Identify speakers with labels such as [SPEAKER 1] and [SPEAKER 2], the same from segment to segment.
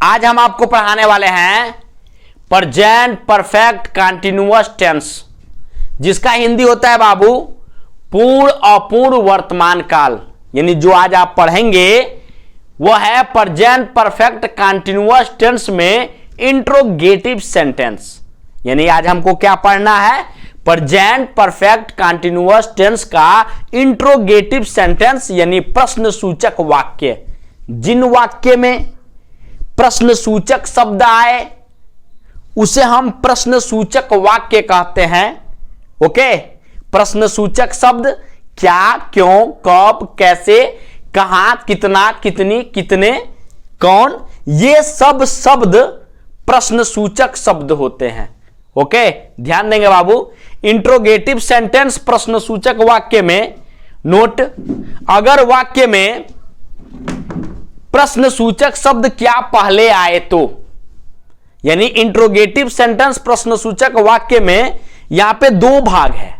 [SPEAKER 1] आज हम आपको पढ़ाने वाले हैं प्रेजेंट परफेक्ट कंटीन्यूअस टेंस, जिसका हिंदी होता है बाबू पूर्ण अपूर्ण वर्तमान काल। यानी जो आज आप पढ़ेंगे वह है प्रेजेंट परफेक्ट कंटीन्यूअस टेंस में इंट्रोगेटिव सेंटेंस। यानी आज हमको क्या पढ़ना है? प्रेजेंट परफेक्ट कंटीन्यूअस टेंस का इंट्रोगेटिव सेंटेंस यानी प्रश्न सूचक वाक्य। जिन वाक्य में प्रश्न सूचक शब्द आए उसे हम प्रश्न सूचक वाक्य कहते हैं। ओके, प्रश्न सूचक शब्द क्या, क्यों, कब, कैसे, कहां, कितना, कितनी, कितने, कौन, ये सब शब्द प्रश्न सूचक शब्द होते हैं। ओके, ध्यान देंगे बाबू। इंट्रोगेटिव सेंटेंस प्रश्न सूचक वाक्य में नोट, अगर वाक्य में प्रश्न सूचक शब्द क्या पहले आए तो, यानी इंट्रोगेटिव सेंटेंस प्रश्न सूचक वाक्य में यहां पे दो भाग है।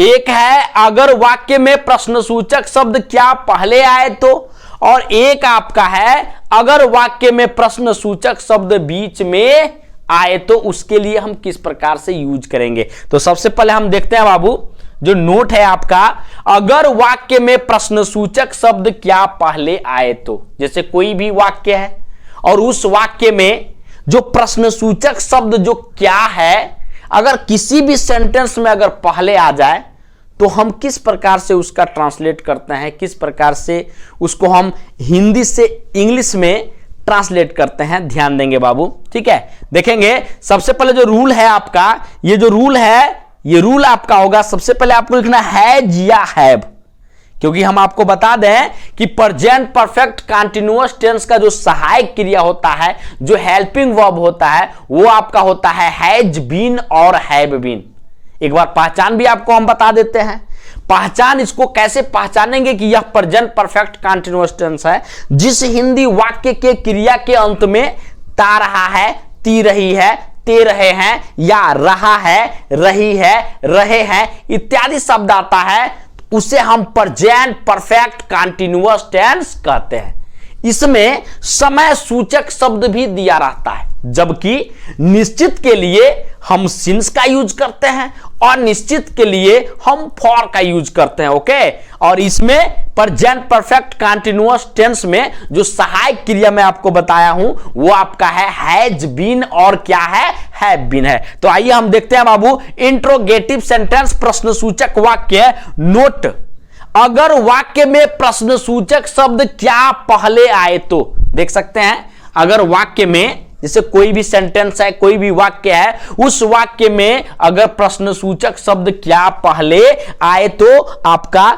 [SPEAKER 1] एक है अगर वाक्य में प्रश्न सूचक शब्द क्या पहले आए तो, और एक आपका है अगर वाक्य में प्रश्न सूचक शब्द बीच में आए तो उसके लिए हम किस प्रकार से यूज करेंगे। तो सबसे पहले हम देखते हैं बाबू, जो नोट है आपका, अगर वाक्य में प्रश्न सूचक शब्द क्या पहले आए तो, जैसे कोई भी वाक्य है और उस वाक्य में जो प्रश्न सूचक शब्द जो क्या है अगर किसी भी सेंटेंस में अगर पहले आ जाए तो हम किस प्रकार से उसका ट्रांसलेट करते हैं, किस प्रकार से उसको हम हिंदी से इंग्लिश में ट्रांसलेट करते हैं। ध्यान देंगे बाबू, ठीक है। देखेंगे सबसे पहले जो रूल है आपका, ये जो रूल है ये रूल आपका होगा, सबसे पहले आपको लिखना हैज या हैव, क्योंकि हम आपको बता दें कि प्रेजेंट परफेक्ट कंटीन्यूअस टेंस का जो सहायक क्रिया होता है, जो हेल्पिंग वर्ब होता है, वो आपका होता है हैज बीन और हैव बीन। एक बार पहचान भी आपको हम बता देते हैं। पहचान, इसको कैसे पहचानेंगे कि यह प्रेजेंट परफेक्ट कंटीन्यूअस टेंस है? जिस हिंदी वाक्य के क्रिया के अंत में ता रहा है, ती रही है, ते रहे हैं, या रहा है, रही है, रहे हैं इत्यादि शब्द आता है, उसे हम प्रेजेंट परफेक्ट कंटीन्यूअस टेंस कहते हैं। इसमें समय सूचक शब्द भी दिया रहता है, जबकि निश्चित के लिए हम सिंस का यूज करते हैं और निश्चित के लिए हम फॉर का यूज करते हैं। ओके, और इसमें प्रेजेंट परफेक्ट कंटीन्यूअस टेंस में जो सहायक क्रिया मैं आपको बताया हूं वो आपका है हैज बीन और क्या है, हैव बीन है। तो आइए हम देखते हैं बाबू इंट्रोगेटिव सेंटेंस प्रश्न सूचक वाक्य। नोट, अगर वाक्य में प्रश्न सूचक शब्द क्या पहले आए तो, देख सकते हैं अगर वाक्य में जैसे कोई भी सेंटेंस है, कोई भी वाक्य है, उस वाक्य में अगर प्रश्न सूचक शब्द क्या पहले आए तो आपका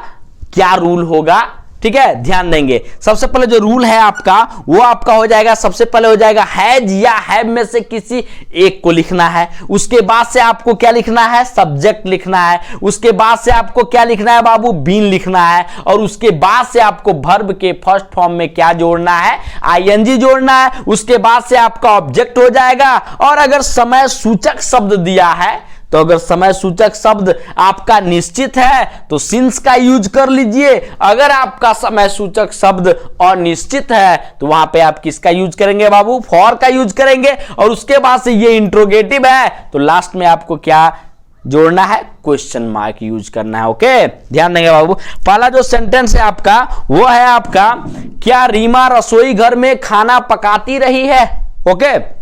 [SPEAKER 1] क्या रूल होगा, ठीक है। ध्यान देंगे, सबसे पहले जो रूल है आपका वो आपका हो जाएगा, सबसे पहले हो जाएगा हैज या हैव में से किसी एक को लिखना है। उसके बाद से आपको क्या लिखना है? सब्जेक्ट लिखना है। उसके बाद से आपको क्या लिखना है बाबू? बीन लिखना है। और उसके बाद से आपको वर्ब के फर्स्ट फॉर्म में क्या जोड़ना है? आईएनजी जोड़ना है। उसके बाद से आपका ऑब्जेक्ट हो जाएगा। और अगर समय सूचक शब्द दिया है तो अगर समय सूचक शब्द आपका निश्चित है तो सिंस का यूज कर लीजिए। अगर आपका समय सूचक शब्द अनिश्चित है तो वहां पे आप किसका यूज करेंगे बाबू? फॉर का यूज करेंगे। और उसके बाद से ये इंट्रोगेटिव है तो लास्ट में आपको क्या जोड़ना है? क्वेश्चन मार्क यूज करना है। ओके, ध्यान देंगे बाबू। पहला जो सेंटेंस है आपका वो है आपका, क्या रीमा रसोई घर में खाना पकाती रही है? ओके,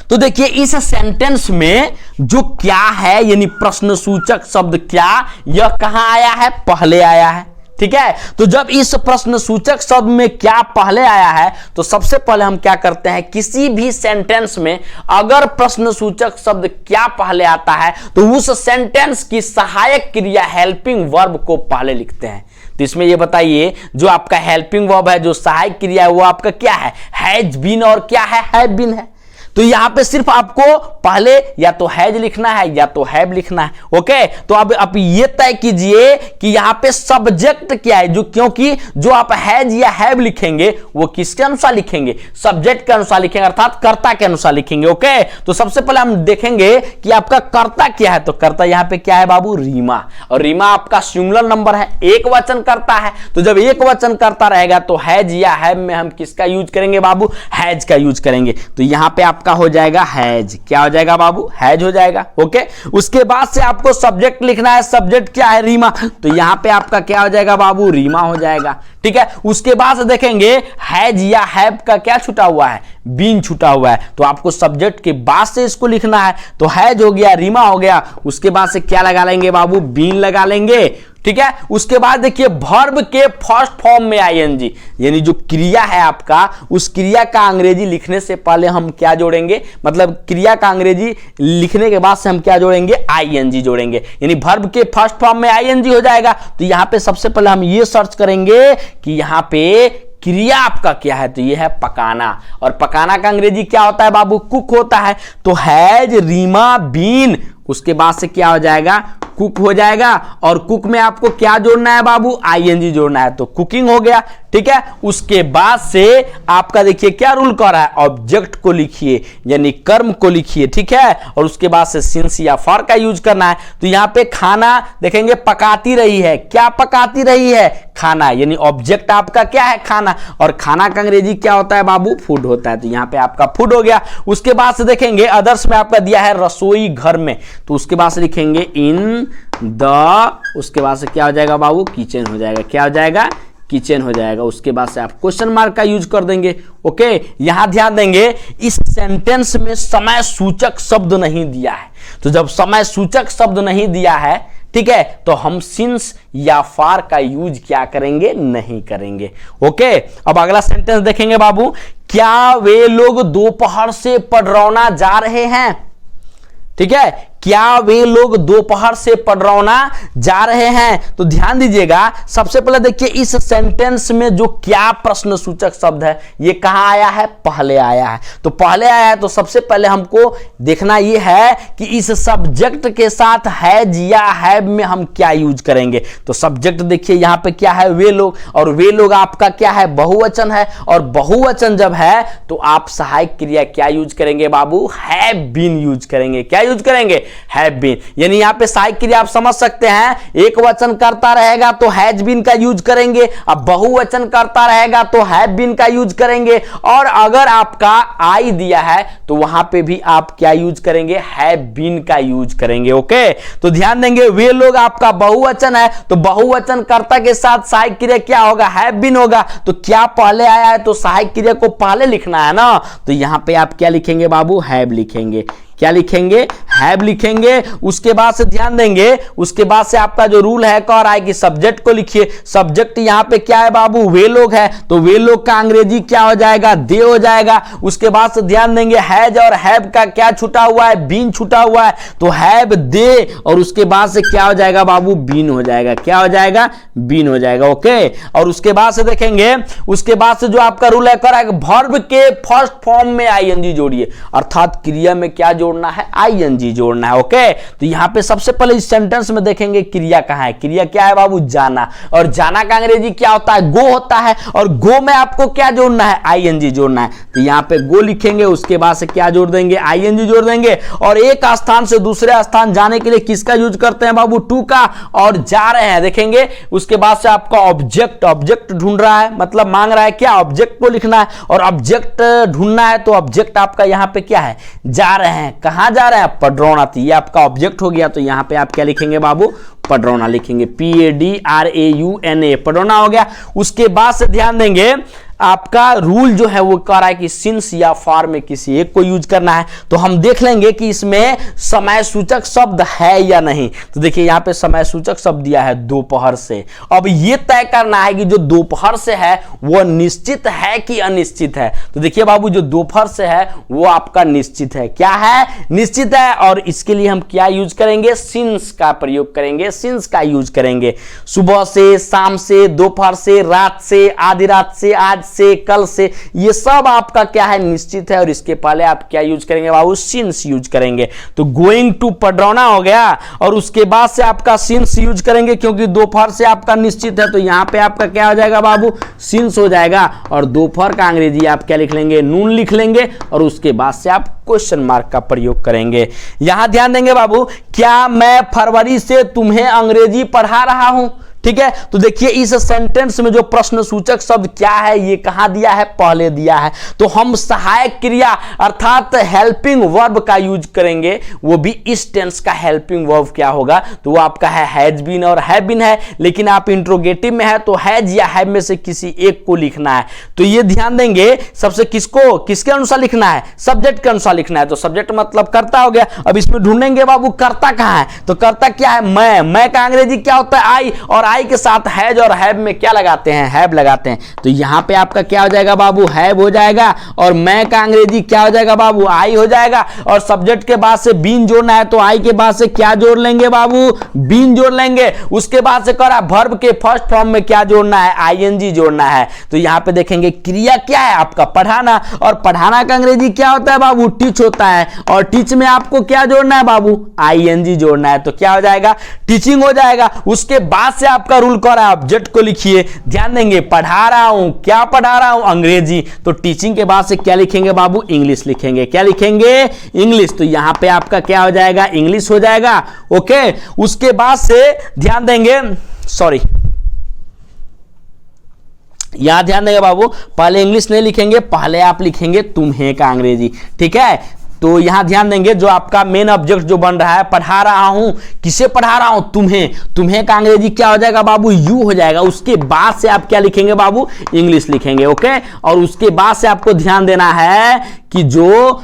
[SPEAKER 1] तो देखिए इस सेंटेंस में जो क्या है यानी प्रश्न सूचक शब्द क्या, यह कहां आया है? पहले आया है, ठीक है। तो जब इस प्रश्न सूचक शब्द में क्या पहले आया है तो सबसे पहले हम क्या करते हैं, किसी भी सेंटेंस में अगर प्रश्न सूचक शब्द क्या पहले आता है तो उस सेंटेंस की सहायक क्रिया हेल्पिंग वर्ब को पहले लिखते हैं। तो इसमें ये बताइए जो आपका हेल्पिंग वर्ब है, जो सहायक क्रिया है, वो आपका क्या है? हैज बीन और क्या है? हैव बीन है। तो यहां पे सिर्फ आपको पहले या तो हैज लिखना है या तो हैव लिखना है। ओके, तो अब आप ये तय कीजिए कि यहां पे सब्जेक्ट क्या है, जो क्योंकि जो आप हैज या हैव लिखेंगे वो किसके अनुसार लिखेंगे, सब्जेक्ट के अनुसार लिखेंगे, अर्थात कर्ता के अनुसार लिखेंगे। ओके, तो सबसे पहले हम देखेंगे कि आपका कर्ता क्या है। तो कर्ता यहां पे क्या है बाबू, रीमा, और रीमा आपका सिंगुलर नंबर है, एक वचन करता है। तो जब एक वचन करता रहेगा तो हैज या हैव में हम किसका यूज करेंगे बाबू, हैज का यूज करेंगे। तो यहां पे आपका हो जाएगा हैज, क्या हो जाएगा बाबू, हैज हो जाएगा। ओके, उसके बाद से आपको सब्जेक्ट लिखना है, सब्जेक्ट क्या है, रीमा, तो यहां पे आपका क्या हो जाएगा बाबू, रीमा हो जाएगा। ठीक है, उसके बाद से देखेंगे हैज या हैव का क्या छुटा हुआ है, बीन छुटा हुआ है, तो आपको सब्जेक्ट के बाद से इसको लिखना है। तो हैज हो गया, रीमा हो गया, उसके बाद से क्या लगा लेंगे बाबू, बीन लगा लेंगे। ठीक है, उसके बाद देखिए वर्ब के फर्स्ट फॉर्म में आईएनजी, यानी जो क्रिया है आपका, उस क्रिया का अंग्रेजी लिखने से पहले हम क्या जोड़ेंगे, मतलब क्रिया का अंग्रेजी लिखने के बाद से हम क्या जोड़ेंगे, आईएनजी जोड़ेंगे, यानी वर्ब के फर्स्ट फॉर्म में आईएनजी हो जाएगा। तो यहां पे सबसे पहले हम ये सर्च करेंगे कि यहां पे क्रिया आपका क्या है, तो ये है पकाना, और पकाना का अंग्रेजी क्या होता है बाबू, कुक होता है। तो हैज रीमा बीन, उसके बाद से क्या हो जाएगा, कुक हो जाएगा, और कुक में आपको क्या जोड़ना है बाबू, आईएनजी जोड़ना है, तो कुकिंग हो गया। ठीक है, उसके बाद से आपका देखिए क्या रूल कर रहा है, ऑब्जेक्ट को लिखिए यानी कर्म को लिखिए। ठीक है, और उसके बाद से सिंस या फॉर का यूज करना है। तो यहां पे खाना देखेंगे पकाती रही है, क्या पकाती रही है, खाना, यानी ऑब्जेक्ट आपका क्या है, खाना, और खाना का अंग्रेजी क्या होता है बाबू, फूड होता है। तो यहां पे आपका फूड हो गया। उसके बाद से देखेंगे अदर्स में आपका दिया है रसोई घर में, तो उसके बाद से लिखेंगे इन द, उसके बाद से क्या हो जाएगा बाबू, किचन हो जाएगा, क्या हो जाएगा, किचन हो जाएगा। उसके बाद से आप क्वेश्चन मार्क का यूज कर देंगे। ओके, यहां ध्यान देंगे इस सेंटेंस में समय सूचक शब्द नहीं दिया है, तो जब समय सूचक शब्द नहीं दिया है, ठीक है, तो हम सिंस या फार का यूज क्या करेंगे, नहीं करेंगे। ओके, अब अगला सेंटेंस देखेंगे बाबू, क्या वे लोग दोपहर से पडरौना जा रहे हैं। ठीक है, क्या वे लोग दोपहर से पडरौना जा रहे हैं। तो ध्यान दीजिएगा, सबसे पहले देखिए इस सेंटेंस में जो क्या प्रश्न सूचक शब्द है, ये कहां आया है, पहले आया है। तो पहले आया है, तो सबसे पहले हमको देखना ये है कि इस सब्जेक्ट के साथ हैज या हैव में हम क्या यूज करेंगे। तो सब्जेक्ट देखिए यहां पे क्या है, वे लोग, और वे लोग आपका क्या है, बहुवचन है, और बहुवचन जब है तो आप सहायक क्रिया क्या यूज करेंगे बाबू, हैव बीन यूज करेंगे। क्या यूज करेंगे, हैव बीन, यानी यहां पे सहायक क्रिया आप समझ सकते हैं, एक वचन करता रहेगा तो हैज बीन का यूज करेंगे, अब बहुवचन करता रहेगा तो हैव बीन का यूज करेंगे, और अगर आपका आई दिया है तो वहां पे भी आप क्या यूज करेंगे, हैव बीन का यूज करेंगे। ओके, तो ध्यान देंगे वे लोग आपका बहुवचन है, तो बहुवचन कर्ता के साथ सहायक क्रिया क्या होगा, हैव बीन होगा। तो क्या पहले आया है तो सहायक क्रिया को पहले लिखना है ना, तो यहां पे आप क्या लिखेंगे बाबू, हैव लिखेंगे। क्या लिखेंगे, हैव लिखेंगे। उसके बाद से ध्यान देंगे, उसके बाद से आपका जो रूल है कह रहा है कि सब्जेक्ट को लिखिए। सब्जेक्ट यहां पे क्या है बाबू, वे लोग है, तो वे लोग का अंग्रेजी क्या हो जाएगा, दे हो जाएगा। उसके बाद से ध्यान देंगे हैज और हैव का क्या छूटा हुआ है, बीन छूटा हुआ है, तो हैव दे, और उसके बाद से क्या हो जाएगा बाबू, बीन हो जाएगा। क्या हो जाएगा, बीन हो जाएगा। ओके, और उसके बाद से देखेंगे, उसके बाद से जो आपका रूल है कह रहा है वर्ब के फर्स्ट फॉर्म में आईएनजी जोड़िए, अर्थात क्रिया में क्या जोड़ना है, आईएनजी जोड़ना है। ओके, तो यहां पे सबसे पहले इस सेंटेंस में देखेंगे क्रिया कहां है, क्रिया क्या है बाबू, जाना, और जाना का अंग्रेजी क्या होता है, गो होता है, और गो में आपको क्या जोड़ना है, आईएनजी जोड़ना है। तो यहां पे गो लिखेंगे, उसके बाद से क्या जोड़ देंगे, आईएनजी जोड़ देंगे। और एक स्थान से दूसरे स्थान जाने के लिए किसका यूज करते हैं बाबू, टू का, और जा रहे हैं देखेंगे। उसके बाद से आपका ऑब्जेक्ट, ऑब्जेक्ट ढूंढ रहा है, मतलब मांग रहा है क्या, ऑब्जेक्ट को लिखना है, और ऑब्जेक्ट ढूंढना है, तो ऑब्जेक्ट आपका यहां पे क्या है, जा रहे हैं, कहां जा रहे हैं, पडरौना। ये आपका ऑब्जेक्ट हो गया, तो यहां पे आप क्या लिखेंगे बाबू, पडरौना लिखेंगे, PADRAUNA, पडरौना हो गया। उसके बाद से ध्यान देंगे आपका रूल जो है वो कह रहा है कि सिंस या फॉर में किसी एक को यूज करना है। तो हम देख लेंगे कि इसमें समय सूचक शब्द है या नहीं। तो देखिए यहां पे समय सूचक शब्द दिया है दोपहर से। अब ये तय करना है कि जो दोपहर से है वो निश्चित है कि अनिश्चित है। तो देखिए बाबू, जो दोपहर से है वो आपका निश्चित है। क्या है, निश्चित है, और इसके लिए हम क्या यूज करेंगे, सिंस का प्रयोग करेंगे। सिंस का यूज करेंगे। सुबह से, शाम से, दोपहर से, रात से, आधी रात से, आज से, कल से, ये सब आपका क्या है, निश्चित है। और इसके पहले आप क्या यूज करेंगे बाबू, सिंस यूज करेंगे। तो गोइंग टू पडरौना हो गया और उसके बाद से आपका सिंस यूज करेंगे, क्योंकि दोपहर से आपका निश्चित है, तो यहां पे आपका क्या हो जाएगा बाबू, सिंस हो जाएगा। और दोपहर का अंग्रेजी आप क्या लिख लेंगे, नून लिख लेंगे। और उसके बाद से आप क्वेश्चन मार्क का प्रयोग करेंगे। यहां ध्यान देंगे बाबू, क्या मैं फरवरी से तुम्हें अंग्रेजी पढ़ा रहा हूं, ठीक है। तो देखिए इस सेंटेंस में जो प्रश्न सूचक शब्द क्या है, ये कहां दिया है, पहले दिया है। तो हम सहायक क्रिया अर्थात हेल्पिंग वर्ब का यूज करेंगे, वो भी इस टेंस का हेल्पिंग वर्ब क्या होगा, तो वो आपका है हैज बीन और हैव बीन है। लेकिन आप इंट्रोगेटिव में है तो हैज या हैव में से किसी एक को लिखना है। तो ये ध्यान देंगे सबसे किसको, किसके अनुसार लिखना है, सब्जेक्ट के अनुसार लिखना है। तो सब्जेक्ट मतलब कर्ता हो गया। अब इसमें ढूंढेंगे बाबू कर्ता कहां है, तो कर्ता क्या है, मैं का अंग्रेजी क्या होता है, आई, और आई के साथ हैज और हैव में क्या लगाते हैं, हैव लगाते हैं। तो यहां पे आपका क्या हो जाएगा बाबू, हैव हो जाएगा। और मैं का अंग्रेजी क्या हो जाएगा बाबू, आई हो जाएगा। और सब्जेक्ट के बाद से बीन जोड़ना है, तो आई के बाद से क्या जोड़ लेंगे बाबू, बीन जोड़ लेंगे। उसके बाद से करा वर्ब के फर्स्ट फॉर्म में क्या जोड़ना है, आईएनजी जोड़ना है। तो यहां पे देखेंगे क्रिया क्या है आपका, पढ़ाना। और पढ़ाना का अंग्रेजी क्या होता है बाबू, टीच होता है। और टीच में आपको क्या जोड़ना है बाबू, आईएनजी जोड़ना है। तो क्या हो जाएगा, टीचिंग हो जाएगा। उसके बाद से आपका रूल कर रहा है, ऑब्जेक्ट को लिखिए। ध्यान देंगे, पढ़ा रहा हूं, क्या पढ़ा रहा हूं, अंग्रेजी। तो टीचिंग के बाद से क्या लिखेंगे बाबू, इंग्लिश लिखेंगे। क्या लिखेंगे, इंग्लिश। तो यहां पे आपका क्या हो जाएगा, इंग्लिश हो जाएगा। ओके, उसके बाद से ध्यान देंगे, सॉरी यहां ध्यान देंगे बाबू, पहले इंग्लिश नहीं लिखेंगे, पहले आप लिखेंगे तुम्हें का अंग्रेजी, ठीक है। तो यहां ध्यान देंगे जो आपका मेन ऑब्जेक्ट जो बन रहा है, पढ़ा रहा हूं, किसे पढ़ा रहा हूं, तुम्हें का अंग्रेजी क्या हो जाएगा बाबू, यू हो जाएगा। उसके बाद से आप क्या लिखेंगे बाबू, इंग्लिश लिखेंगे। ओके, और उसके बाद से आपको ध्यान देना है कि जो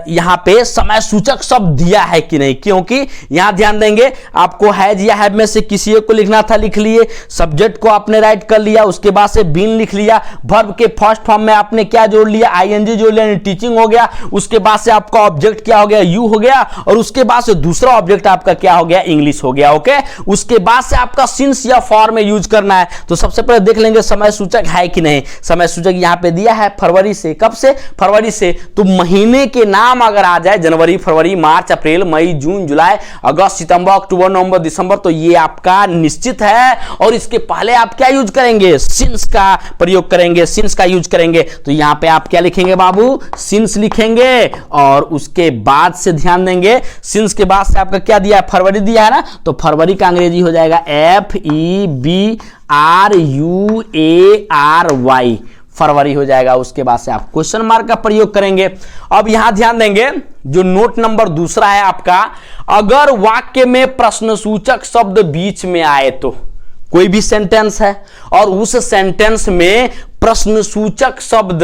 [SPEAKER 1] यहां पे समय सूचक शब्द दिया है कि नहीं, क्योंकि यहां ध्यान देंगे आपको हैज या हैव में से किसी एक को लिखना था, लिख लिए। सब्जेक्ट को आपने राइट कर लिया, उसके बाद से बीन लिख लिया। वर्ब के फर्स्ट फॉर्म में आपने क्या जोड़ लिया, आईएनजी जोड़ लिया, टीचिंग हो गया। उसके बाद से आपका ऑब्जेक्ट क्या हो गया, यू हो गया। और उसके बाद से दूसरा ऑब्जेक्ट आपका क्या हो गया, इंग्लिश हो गया। ओके, उसके बाद से आपका सिंस या फॉर में यूज करना है। तो सबसे पहले देख लेंगे समय सूचक है कि नहीं। समय सूचक यहां पे दिया है फरवरी से, कब से, फरवरी से। तो महीने के नाम अगर आ जाए, जनवरी, फरवरी, मार्च, अप्रैल, मई, जून, जुलाई, अगस्त, सितंबर, अक्टूबर, नवंबर, दिसंबर, तो ये आपका निश्चित है। और इसके पहले आप क्या यूज करेंगे, सिंस का प्रयोग करेंगे, सिंस का यूज करेंगे। तो यहां पे आप क्या लिखेंगे बाबू, सिंस लिखेंगे। और उसके बाद से ध्यान देंगे, सिंस के बाद से आपका क्या दिया है, फरवरी दिया है ना, तो फरवरी का अंग्रेजी हो जाएगा FEBRUARY, फरवरी हो जाएगा। उसके बाद से आप क्वेश्चन मार्क का प्रयोग करेंगे। अब यहां ध्यान देंगे, जो नोट नंबर दूसरा है आपका, अगर वाक्य में प्रश्नसूचक शब्द बीच में आए, तो कोई भी सेंटेंस है और उस सेंटेंस में प्रश्नसूचक शब्द,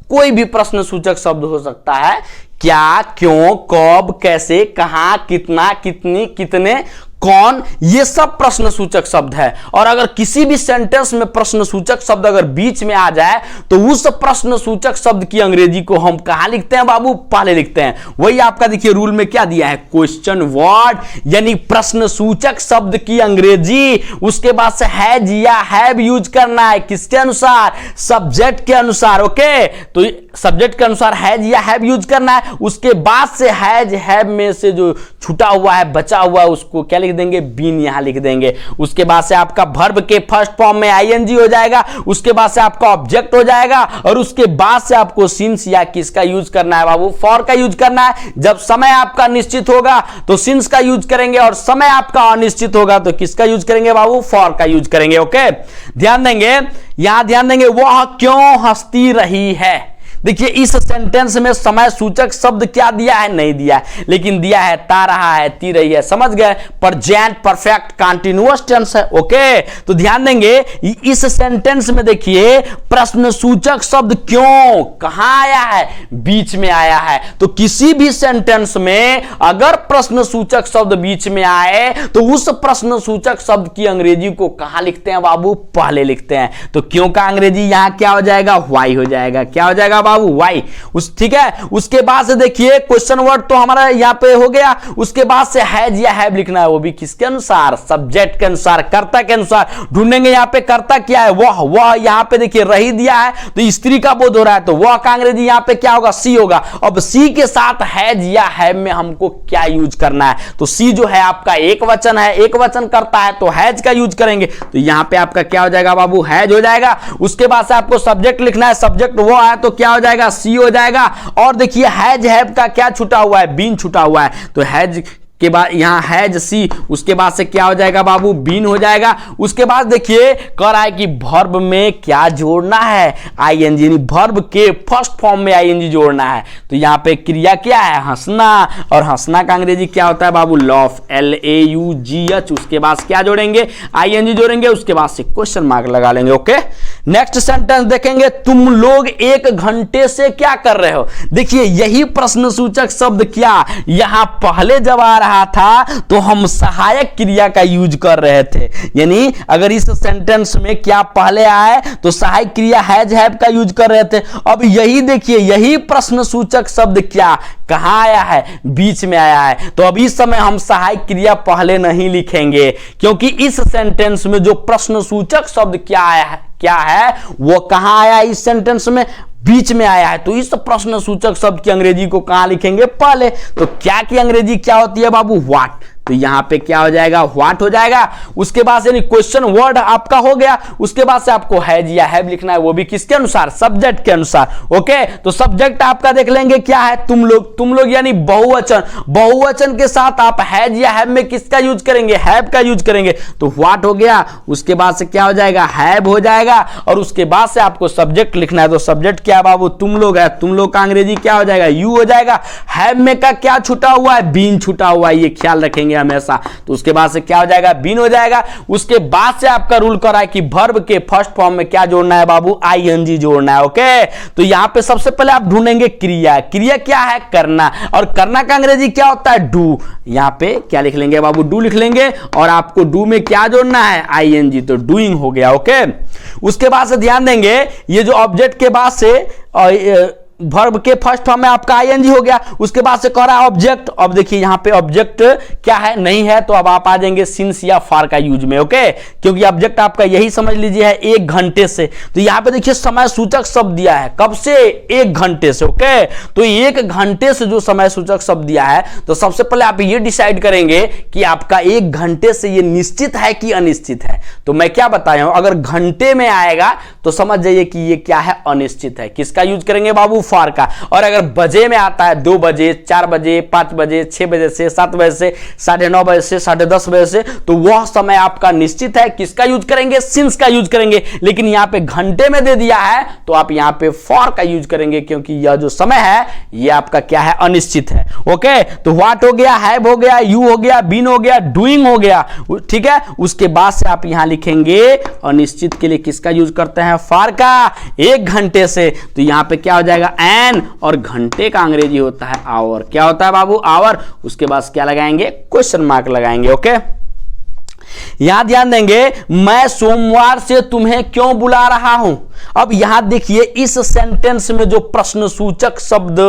[SPEAKER 1] कोई भी प्रश्नसूचक शब्द हो सकता है, क्या, क्यों, कब, कैसे, कहां, कितना, कितनी, कितने, कौन, ये सब प्रश्नसूचक शब्द है। और अगर किसी भी सेंटेंस में प्रश्नसूचक शब्द अगर बीच में आ जाए, तो उस प्रश्नसूचक शब्द की अंग्रेजी को हम कहां लिखते हैं बाबू, पहले लिखते हैं। वही आपका देखिए रूल में क्या दिया है, क्वेश्चन वर्ड, यानी प्रश्नसूचक शब्द की अंग्रेजी। उसके बाद से हैज या हैव यूज करना है, किसके अनुसार, सब्जेक्ट के अनुसार। ओके, तो सब्जेक्ट के अनुसार हैज या हैव यूज करना है। उसके बाद से हैज हैव में से जो छूटा हुआ है, बचा हुआ है, उसको क्या लिख देंगे, बीन यहां लिख देंगे। उसके बाद से आपका वर्ब के फर्स्ट फॉर्म में आईएनजी हो जाएगा। उसके बाद से आपका ऑब्जेक्ट हो जाएगा। और उसके बाद से आपको सिंस या किसका यूज करना है बाबू, फॉर का यूज करना है। जब समय आपका निश्चित होगा तो सिंस का यूज करेंगे, और समय आपका अनिश्चित होगा तो किसका यूज करेंगे बाबू, फॉर का यूज करेंगे। ओके, ध्यान देंगे, यहां ध्यान देंगे, वह क्यों हंसती रही है। देखिए इस सेंटेंस में समय सूचक शब्द क्या दिया है, नहीं दिया है, लेकिन दिया है ता रहा है, ती रही है, समझ गए, प्रेजेंट परफेक्ट कंटीन्यूअस टेंस है। ओके, तो ध्यान देंगे इस सेंटेंस में देखिए प्रश्न सूचक शब्द क्यों कहां आया है, बीच में आया है। तो किसी भी सेंटेंस में अगर प्रश्न सूचक शब्द बीच में आए तो उस प्रश्न सूचक शब्द की अंग्रेजी को कहां लिखते हैं बाबू, पहले लिखते हैं। तो क्यों का अंग्रेजी यहां क्या हो जाएगा, व्हाई हो जाएगा। क्या हो जाएगा बाबू वाई। ठीक है, उसके बाद से देखिए क्वेश्चन वर्ड तो हमारा यहां पे हो गया, उसके बाद से हैज या हैव लिखना है, वो भी किसके अनुसार, सब्जेक्ट के अनुसार, कर्ता के अनुसार ढूंढेंगे। यहां पे कर्ता क्या है, वह यहां पे देखिए रही दिया है तो स्त्री का बोध हो रहा है, तो वह का अंग्रेजी यहां पे क्या होगा, सी होगा। अब सी के साथ हैज या हैव में हमको क्या यूज करना है, तो सी जो है आपका एक वचन है, एक वचन करता है तो हैज का यूज करेंगे, तो यहां पे आपका क्या हो जाएगा बाबू, हैज हो जाएगा। उसके बाद से आपको सब्जेक्ट लिखना है, सब्जेक्ट वो है तो क्या हो जाएगा, सी हो जाएगा। और देखिए हैज हैव का क्या छूटा हुआ है, बीन छूटा हुआ है, तो हैज के बाद यहां हैज सी, उसके बाद से क्या हो जाएगा बाबू, बीन हो जाएगा। उसके बाद देखिए कर आए कि वर्ब में क्या जोड़ना है, आईएनजी, यानी वर्ब के फर्स्ट फॉर्म में आईएनजी जोड़ना है, तो यहां पे क्रिया क्या है, हंसना, और हंसना का अंग्रेजी क्या होता है बाबू, लॉफ, LAUGH। उसके बाद क्या जोड़ेंगे, आईएनजी जोड़ेंगे, उसके बाद से क्वेश्चन मार्क लगा लेंगे। ओके, नेक्स्ट सेंटेंस देखेंगे, तुम लोग 1 घंटे से क्या कर रहे हो। देखिए यही प्रश्न सूचक शब्द क्या यहां पहले जब आ रहा था तो हम सहायक क्रिया का यूज कर रहे थे, यानी अगर इस सेंटेंस में क्या पहले आए तो सहायक क्रिया हैज हैव का यूज कर रहे थे। अब यही देखिए यही प्रश्न सूचक शब्द क्या कहां आया है, बीच में आया है, तो अब इस समय हम सहायक क्रिया पहले नहीं लिखेंगे, क्योंकि इस सेंटेंस में जो प्रश्न सूचक शब्द क्या है वो कहां आया, इस सेंटेंस में बीच में आया है, तो इस प्रश्न सूचक शब्द की अंग्रेजी को कहां लिखेंगे, पहले। तो क्या की अंग्रेजी क्या होती है बाबू, व्हाट, तो यहां पे क्या हो जाएगा, व्हाट हो जाएगा। उसके बाद से क्वेश्चन वर्ड आपका हो गया, उसके बाद से आपको हैज या हैव लिखना है, वो भी किसके अनुसार, सब्जेक्ट के अनुसार। ओके, तो सब्जेक्ट आपका देख लेंगे क्या है, तुम लोग यानी बहुवचन, बहुवचन के साथ आप हैज या हैव में किसका यूज करेंगे, हैव का यूज करेंगे, तो व्हाट हो गया। उसके बाद से क्या हो जाएगा, हैव हो जाएगा, और उसके बाद से आपको सब्जेक्ट लिखना है, तो सब्जेक्ट क्या बाबू, तुम लोग है, तुम लोग का अंग्रेजी क्या हो जाएगा, यू हो जाएगा। हैव में का क्या छूटा हुआ है, बीन छूटा हुआ है, ये ख्याल रखेंगे हमेशा, तो उसके बाद से क्या हो जाएगा, बीन हो जाएगा। उसके बाद से आपका रूल करा है कि वर्ब के फर्स्ट फॉर्म में क्या जोड़ना है बाबू, आईएनजी जोड़ना है। ओके, तो यहां पे सबसे पहले आप ढूंढेंगे क्रिया, क्रिया क्या है, करना, और करना का अंग्रेजी क्या होता है, डू। यहां पे क्या लिख लेंगे बाबू, डू लिख लेंगे, और आपको डू में क्या जोड़ना है, आईएनजी, तो डूइंग हो गया। ओके, उसके बाद से ध्यान देंगे ये जो ऑब्जेक्ट के बाद से वर्ब के फर्स्ट फॉर्म में आपका आईएनजी हो गया, उसके बाद से कह रहा है ऑब्जेक्ट। अब देखिए यहां पे ऑब्जेक्ट क्या है, नहीं है, तो अब आप आ जाएंगे सिंस या फॉर का यूज में। ओके, क्योंकि ऑब्जेक्ट आपका यही समझ लीजिए है 1 घंटे से, तो यहां पे देखिए समय सूचक शब्द दिया है, कब से, 1 घंटे से। ओके, तो 1 घंटे से जो समय सूचक शब्द दिया है, तो सबसे पहले आप ये डिसाइड करेंगे कि आपका 1 घंटे से ये निश्चित है कि अनिश्चित है। तो मैं क्या बताया हूं, अगर घंटे में आएगा तो समझ जाइए कि ये क्या है, अनिश्चित है। किसका यूज करेंगे बाबू, फॉर का। और अगर बजे में आता है 2 बजे, 4 बजे, 5 बजे, 6 बजे से, 7 बजे से, 9:30 बजे से, 10:30 बजे से, तो वह समय आपका निश्चित है, किसका यूज करेंगे, सिंस का यूज करेंगे। लेकिन यहां पे घंटे में दे दिया है तो आप यहां पे फॉर का यूज करेंगे, क्योंकि यह जो समय है यह आपका क्या है, अनिश्चित है। ओके, तो व्हाट हो गया, हैव हो गया, यू हो गया, बीन हो गया, डूइंग हो गया। ठीक है, उसके बाद से आप यहां लिखेंगे अनिश्चित के लिए किसका यूज करते हैं, फॉर का, 1 घंटे से, तो यहां पे क्या हो जाएगा, एन, और घंटे का अंग्रेजी होता है आवर। क्या होता है बाबू, आवर। उसके बाद क्या लगाएंगे, क्वेश्चन मार्क लगाएंगे। ओके, यहां ध्यान देंगे, मैं सोमवार से तुम्हें क्यों बुला रहा हूं। अब यहां देखिए इस सेंटेंस में जो प्रश्न सूचक शब्द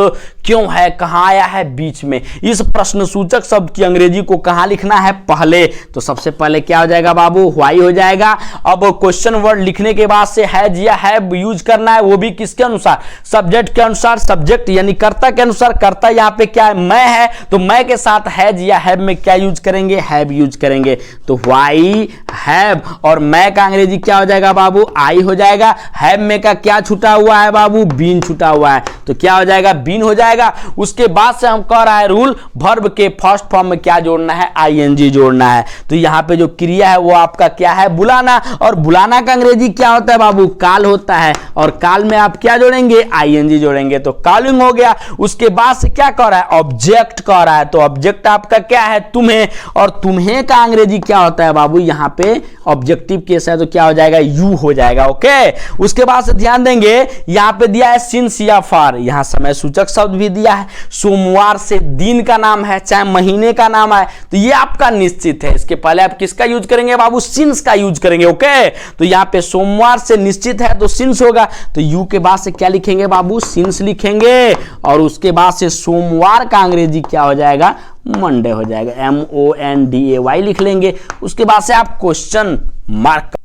[SPEAKER 1] क्यों है, कहां आया है, बीच में। इस प्रश्न सूचक शब्द की अंग्रेजी को कहां लिखना है, पहले, तो सबसे पहले क्या हो जाएगा बाबू, व्हाई हो जाएगा। अब क्वेश्चन वर्ड लिखने के बाद से हैज या हैव यूज करना है, वो भी किसके अनुसार, सब्जेक्ट के अनुसार, सब्जेक्ट यानी कर्ता के अनुसार। कर्ता यहां पे क्या है, मैं है, तो मैं के साथ हैज या हैव में क्या यूज करेंगे, हैव यूज करेंगे, तो व्हाई हैव, और मैं का अंग्रेजी क्या हो जाएगा बाबू, आई हो जाएगा। हैव में का क्या छूटा हुआ है बाबू, बीन छूटा हुआ है, तो क्या हो जाएगा, बीन हो जाएगा। उसके बाद से हम कह रहा है रूल, वर्ब के फर्स्ट फॉर्म में क्या जोड़ना है, आईएनजी जोड़ना है। तो यहां पे जो क्रिया है वो आपका क्या है, बुलाना, और बुलाना का अंग्रेजी क्या होता है बाबू, काल होता है, और काल में आप क्या जोड़ेंगे, आईएनजी जोड़ेंगे, तो कॉलिंग हो गया। उसके बाद से क्या कह रहा है, ऑब्जेक्ट कह रहा है, तो ऑब्जेक्ट आपका क्या है, तुम्हें, और तुम्हें का अंग्रेजी क्या होता है बाबू, यहां पे ऑब्जेक्टिव केस है तो क्या हो जाएगा, यू हो जाएगा। ओके, उसके बाद से ध्यान देंगे यहां पे दिया है सिंस या फॉर, यहां समय सूचक शब्द भी दिया है। सोमवार से दिन का नाम है, चाहे महीने का नाम है, तो ये आपका निश्चित है। इसके पहले आप किसका यूज करेंगे बाबू? सिंस का यूज करेंगे। ओके, तो यहां पे सोमवार से निश्चित है तो सिंस होगा, तो यू के बाद से क्या लिखेंगे बाबू? सिंस लिखेंगे। और उसके बाद से सोमवार का अंग्रेजी क्या हो जाएगा? मंडे हो जाएगा, MONDAY लिख लेंगे। उसके बाद से आप क्वेश्चन मार्क